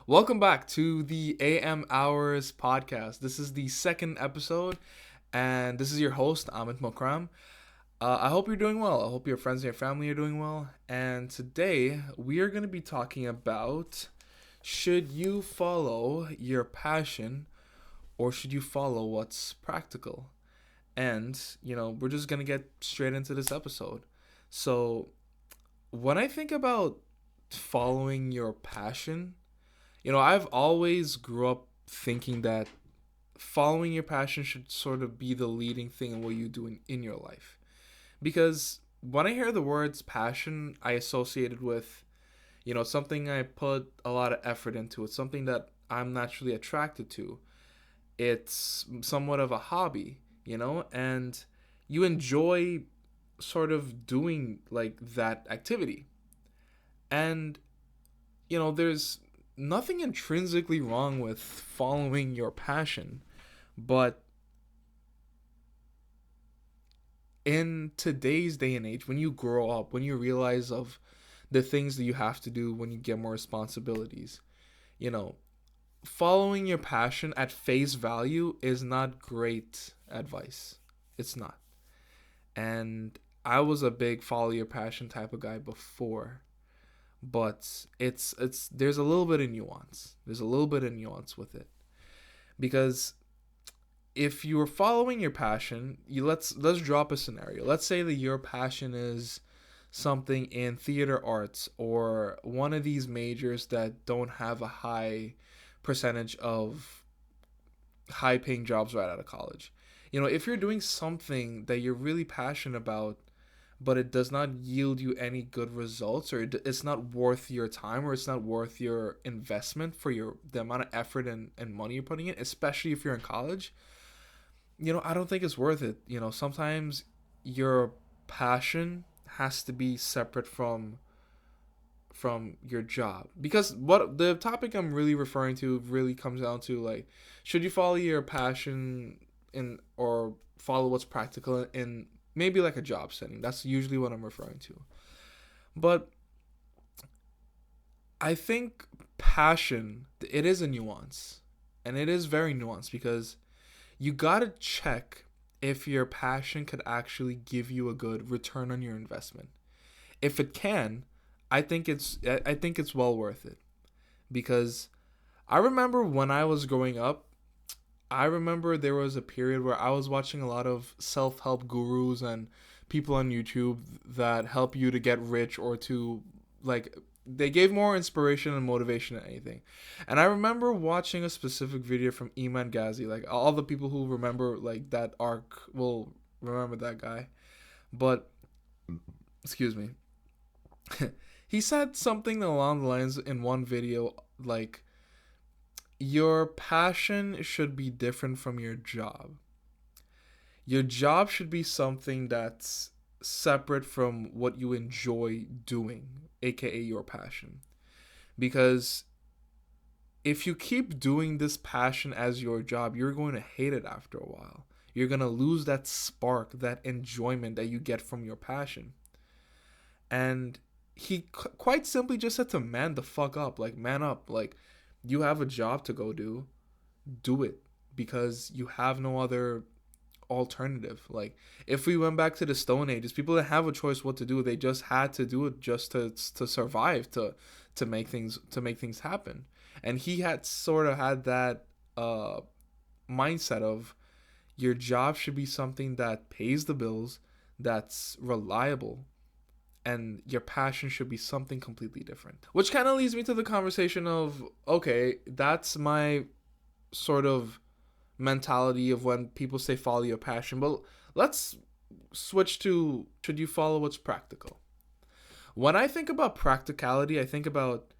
Welcome back to the AM Hours podcast. This is the second episode, and this is your host, Amit Mokram. I hope you're doing well. I hope your friends and your family are doing well. And today, we are going to be talking about should you follow your passion or should you follow what's practical? And, we're just going to get straight into this episode. So, when I think about following your passion, I've always grew up thinking that following your passion should sort of be the leading thing in what you do in your life. Because when I hear the words passion, I associate it with, something I put a lot of effort into. It's something that I'm naturally attracted to. It's somewhat of a hobby, and you enjoy sort of doing like that activity. And there's nothing intrinsically wrong with following your passion, but in today's day and age, when you grow up, when you realize of the things that you have to do when you get more responsibilities, you know, following your passion at face value is not great advice. It's not. And I was a big follow your passion type of guy before, but it's there's a little bit of nuance. There's a little bit of nuance with it because if you're following your passion, let's drop a scenario. Let's say that your passion is something in theater arts or one of these majors that don't have a high percentage of high paying jobs right out of college. If you're doing something that you're really passionate about but it does not yield you any good results, or it's not worth your time, or it's not worth your investment for the amount of effort and money you're putting in, especially if you're in college, I don't think it's worth it. Sometimes your passion has to be separate from your job, because what the topic I'm really referring to really comes down to, like, should you follow your passion in or follow what's practical in maybe like a job setting. That's usually what I'm referring to. But I think passion, it is a nuance, and it is very nuanced, because you gotta check if your passion could actually give you a good return on your investment. If it can, I think it's well worth it, because I remember when I was growing up, I remember there was a period where I was watching a lot of self-help gurus and people on YouTube that help you to get rich, or to, like, they gave more inspiration and motivation than anything. And I remember watching a specific video from Iman Ghazi. Like, all the people who remember like that arc will remember that guy. But excuse me. He said something along the lines in one video, like, your passion should be different from your job. Your job should be something that's separate from what you enjoy doing, aka your passion. Because if you keep doing this passion as your job, you're going to hate it after a while. You're going to lose that spark, that enjoyment that you get from your passion. And he quite simply just said to man the fuck up, like, man up, like, you have a job to go do it, because you have no other alternative. Like, if we went back to the Stone Ages, people didn't have a choice what to do. They just had to do it just to survive, to make things happen. And he had sort of had that mindset of your job should be something that pays the bills, that's reliable, and your passion should be something completely different. Which kind of leads me to the conversation of, okay, that's my sort of mentality of when people say follow your passion. But let's switch to, should you follow what's practical? When I think about practicality, I think about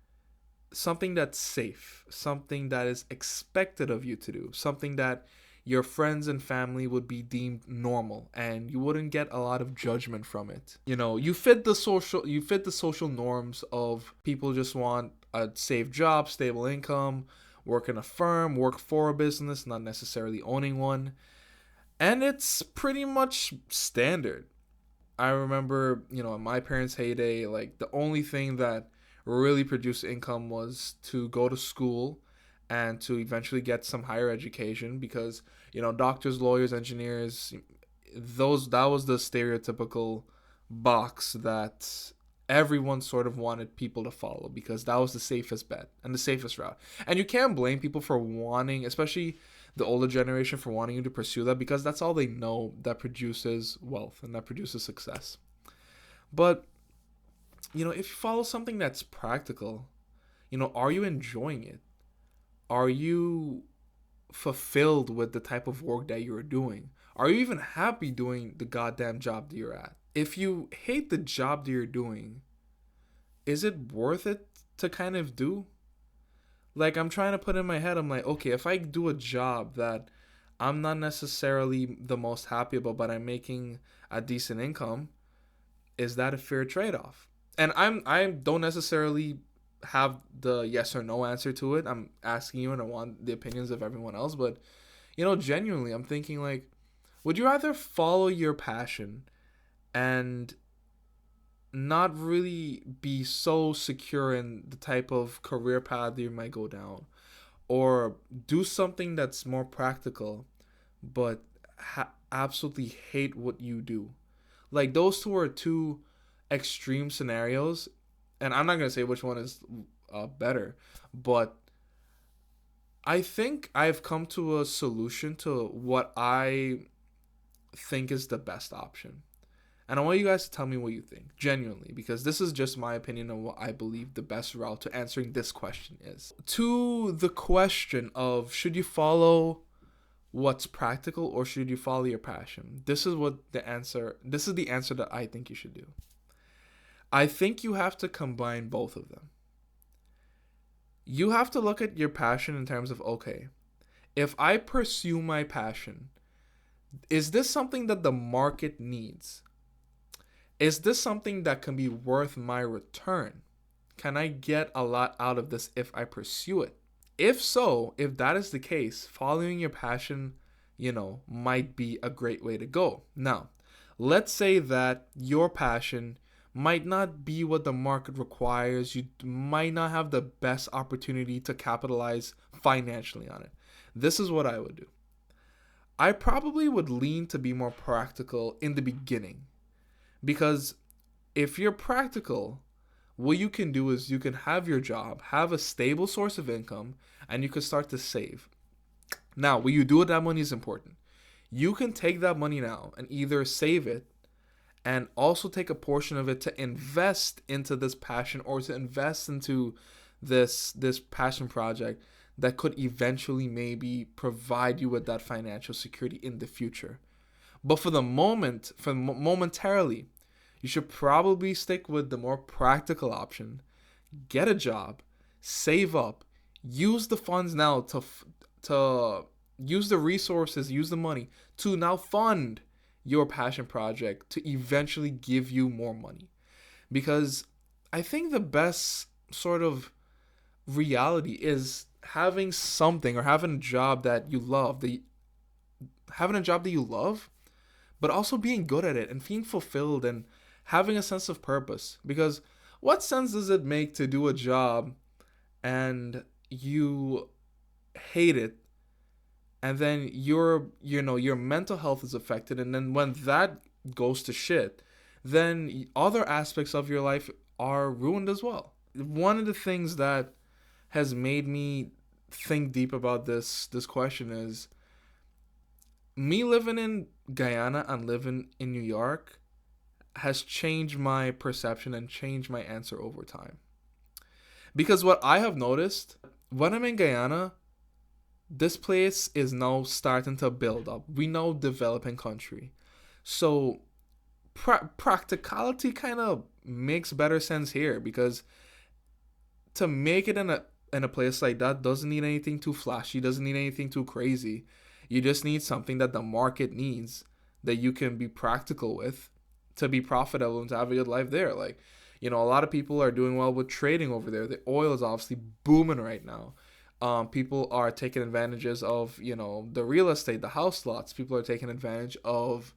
something that's safe, something that is expected of you to do, something that your friends and family would be deemed normal, and you wouldn't get a lot of judgment from it. You fit the social norms of people just want a safe job, stable income, work in a firm, work for a business, not necessarily owning one. And it's pretty much standard. I remember, in my parents' heyday, like, the only thing that really produce income was to go to school and to eventually get some higher education, because doctors, lawyers, engineers, those that was the stereotypical box that everyone sort of wanted people to follow, because that was the safest bet and the safest route. And you can't blame people for wanting, especially the older generation, for wanting you to pursue that, because that's all they know that produces wealth and that produces success. But if you follow something that's practical, are you enjoying it? Are you fulfilled with the type of work that you're doing? Are you even happy doing the goddamn job that you're at? If you hate the job that you're doing, is it worth it to kind of do? Like, I'm trying to put in my head, I'm like, okay, if I do a job that I'm not necessarily the most happy about, but I'm making a decent income, is that a fair trade-off? And I don't necessarily have the yes or no answer to it. I'm asking you, and I want the opinions of everyone else. But genuinely, I'm thinking, like, would you rather follow your passion and not really be so secure in the type of career path that you might go down, or do something that's more practical but absolutely hate what you do? Like, those two are two extreme scenarios, and I'm not going to say which one is better, but I think I've come to a solution to what I think is the best option. And I want you guys to tell me what you think, genuinely, because this is just my opinion on what I believe the best route to answering this question is. To the question of, should you follow what's practical or should you follow your passion? This is the answer that I think you should do. I think you have to combine both of them. You have to look at your passion in terms of, okay, if I pursue my passion, is this something that the market needs? Is this something that can be worth my return? Can I get a lot out of this if I pursue it? If so, if that is the case, following your passion, might be a great way to go. Now, let's say that your passion might not be what the market requires. You might not have the best opportunity to capitalize financially on it. This is what I would do. I probably would lean to be more practical in the beginning. Because if you're practical, what you can do is you can have your job, have a stable source of income, and you can start to save. Now, what you do with that money is important. You can take that money now and either save it and also take a portion of it to invest into this passion, or to invest into this passion project that could eventually maybe provide you with that financial security in the future. But for the moment, momentarily, you should probably stick with the more practical option. Get a job, save up, use the funds now to use the resources, use the money to now fund your passion project to eventually give you more money. Because I think the best sort of reality is having something, or having a job that you love, but also being good at it and being fulfilled and having a sense of purpose. Because what sense does it make to do a job and you hate it, and then your mental health is affected, and then when that goes to shit, then other aspects of your life are ruined as well. One of the things that has made me think deep about this question is me living in Guyana and living in New York has changed my perception and changed my answer over time. Because what I have noticed, when I'm in Guyana, this place is now starting to build up. We know developing country. So practicality kind of makes better sense here, because to make it in a place like that doesn't need anything too flashy, doesn't need anything too crazy. You just need something that the market needs, that you can be practical with, to be profitable and to have a good life there. Like, a lot of people are doing well with trading over there. The oil is obviously booming right now. People are taking advantages of, the real estate, the house lots. People are taking advantage of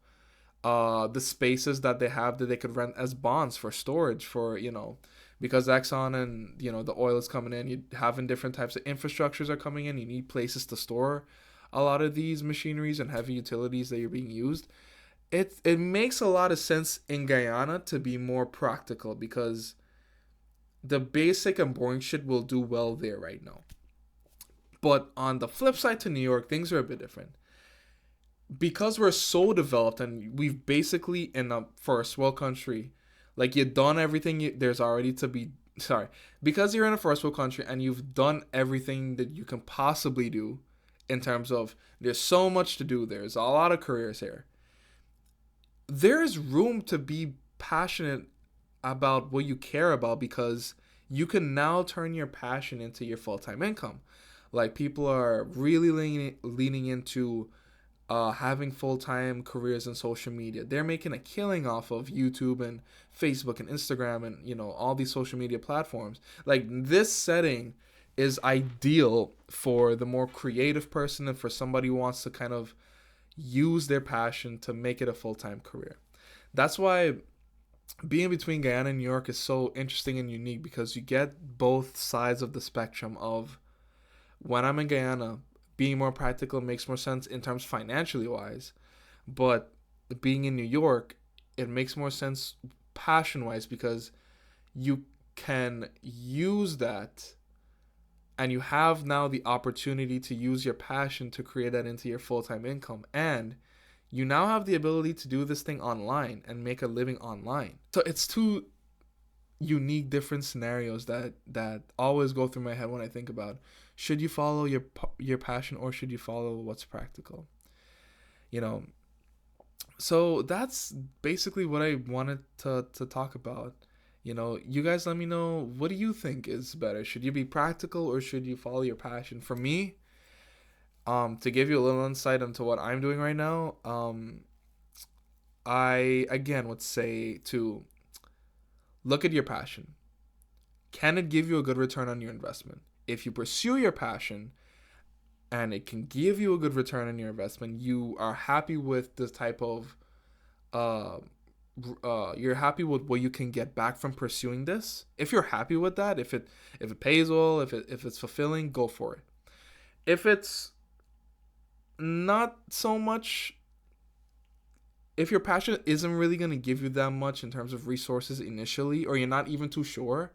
the spaces that they have that they could rent as bonds for storage, for, because Exxon and the oil is coming in. You having different types of infrastructures are coming in. You need places to store a lot of these machineries and heavy utilities that you're being used. It makes a lot of sense in Guyana to be more practical because the basic and boring shit will do well there right now. But on the flip side to New York, things are a bit different. Because we're so developed and we've basically in a first world country, like you've done everything there's already to be. Sorry, because you're in a first world country and you've done everything that you can possibly do in terms of there's so much to do. There's a lot of careers here. There's room to be passionate about what you care about because you can now turn your passion into your full-time income. Like people are really leaning into having full-time careers in social media. They're making a killing off of YouTube and Facebook and Instagram and all these social media platforms. Like this setting is ideal for the more creative person and for somebody who wants to kind of use their passion to make it a full-time career. That's why being between Guyana and New York is so interesting and unique because you get both sides of the spectrum of when I'm in Guyana, being more practical makes more sense in terms financially wise, but being in New York, it makes more sense passion wise because you can use that and you have now the opportunity to use your passion to create that into your full-time income, and you now have the ability to do this thing online and make a living online. So it's two unique different scenarios that always go through my head when I think about should you follow your passion or should you follow what's practical. So that's basically what I wanted to talk about. You guys let me know, what do you think is better? Should you be practical or should you follow your passion? For me, to give you a little insight into what I'm doing right now, I again would say to look at your passion. Can it give you a good return on your investment? If you pursue your passion and it can give you a good return on your investment, you are happy with the type of you're happy with what you can get back from pursuing this. If you're happy with that, if it pays well, if it's fulfilling, go for it. If it's not so much, if your passion isn't really going to give you that much in terms of resources initially, or you're not even too sure,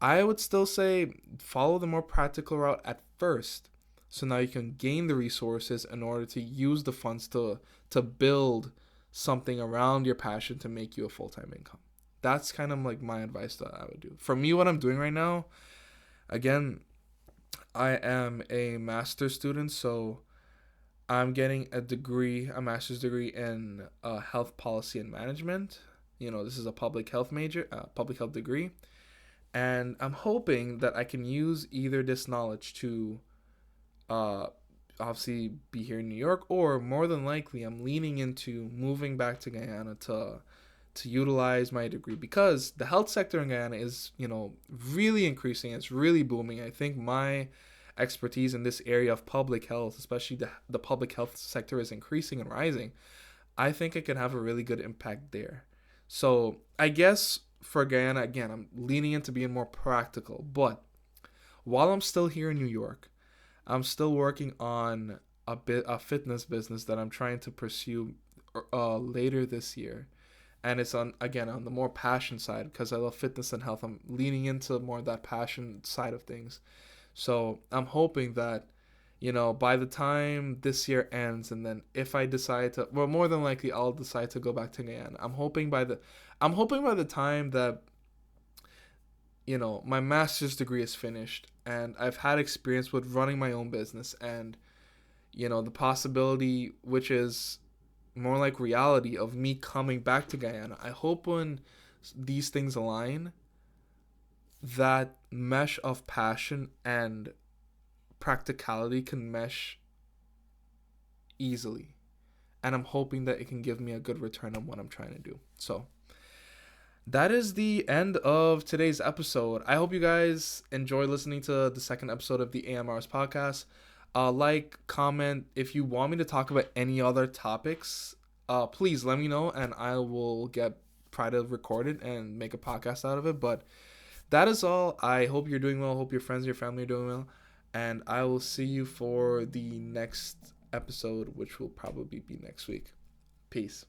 I would still say follow the more practical route at first. So now you can gain the resources in order to use the funds to build something around your passion to make you a full-time income. That's kind of like my advice that I would do. For me, what I'm doing right now, again, I am a master's student, so I'm getting a master's degree in health policy and management. This is a public health degree. And I'm hoping that I can use either this knowledge to obviously be here in New York, or more than likely I'm leaning into moving back to Guyana to utilize my degree because the health sector in Guyana is, really increasing. It's really booming. I think my expertise in this area of public health, especially the public health sector, is increasing and rising. I think it can have a really good impact there. So I guess for Guyana, again, I'm leaning into being more practical. But while I'm still here in New York, I'm still working on a fitness business that I'm trying to pursue later this year. And it's on the more passion side because I love fitness and health. I'm leaning into more of that passion side of things. So I'm hoping that, by the time this year ends, and then if I decide to, well, more than likely I'll decide to go back to Guyana. I'm hoping by the time that, my master's degree is finished and I've had experience with running my own business and, the possibility, which is more like reality, of me coming back to Guyana. I hope when these things align, that mesh of passion and practicality can mesh easily. And I'm hoping that it can give me a good return on what I'm trying to do. So that is the end of today's episode. I hope you guys enjoy listening to the second episode of the AMRS podcast. Like, comment. If you want me to talk about any other topics, please let me know and I will try to record it and make a podcast out of it. But that is all. I hope you're doing well. Hope your friends and your family are doing well. And I will see you for the next episode, which will probably be next week. Peace.